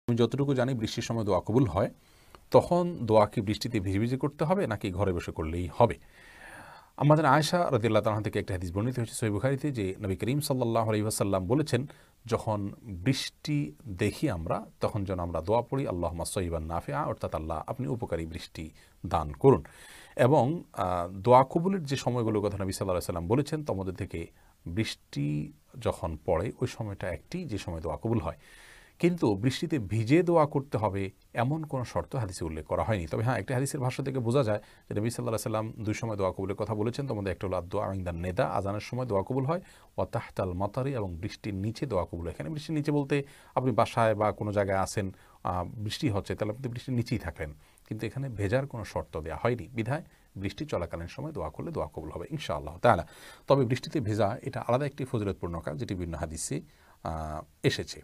আমি যতটুকু জানি বৃষ্টির সময় দোয়া কবুল হয়, তখন দোয়া কি বৃষ্টিতে ভিজে ভিজে করতে হবে নাকি ঘরে বসে করলেই হবে? আমাদের আয়েশা রাদিয়াল্লাহু তাআলা থেকে একটা হাদিস বর্ণিত হয়েছে সহিহ বুখারীতে যে নবী করিম সাল্লাল্লাহু আলাইহি ওয়াসাল্লাম বলেছেন, যখন বৃষ্টি দেখি আমরা তখন যেন আমরা দোয়া পড়ি আল্লাহুম্মা সয়িবান নাফিআ, অর্থাৎ আল্লাহ আপনি উপকারী বৃষ্টি দান করুন। এবং দোয়া কবুলের যে সময়গুলোর কথা নবী সাল্লাল্লাহু আলাইহি ওয়াসাল্লাম বলেছেন তার মধ্যে থেকে বৃষ্টি যখন পড়ে ওই সময়টা একটি যে সময় দোয়া কবুল হয়। কিন্তু বৃষ্টিতে ভিজে দোয়া করতে হবে এমন কোনো শর্ত হাদিসে উল্লেখ করা হয়নি। তবে হ্যাঁ, একটা হাদিসের ভাষ্য থেকে বোঝা যায় যে নবী সাল্লাল্লাহু আলাইহি ওয়াসাল্লাম দুই সময় দোয়া কবুলের কথা বলেছেন। তার মধ্যে একটা হলো আদ-দুআ ইনদান নিদা, আযানের সময় দোয়া কবুল হয়, ওয়া তাহতাল মাতারি, এবং বৃষ্টির নিচে দোয়া কবুল হয়। এখানে বৃষ্টির নিচে বলতে আপনি বাসায় বা কোনো জায়গায় আছেন, বৃষ্টি হচ্ছে, তাহলে আপনি বৃষ্টির নিচেই থাকলেন। কিন্তু এখানে ভেজার কোনো শর্ত দেওয়া হয়নি, বিধায় বৃষ্টি চলাকালীন সময় দোয়া করলে দোয়া কবুল হবে ইনশাআল্লাহ তাআলা। তবে বৃষ্টিতে ভেজা এটা আলাদা একটি ফজিলতপূর্ণ কাজ, যেটি বিভিন্ন হাদিসে এসেছে।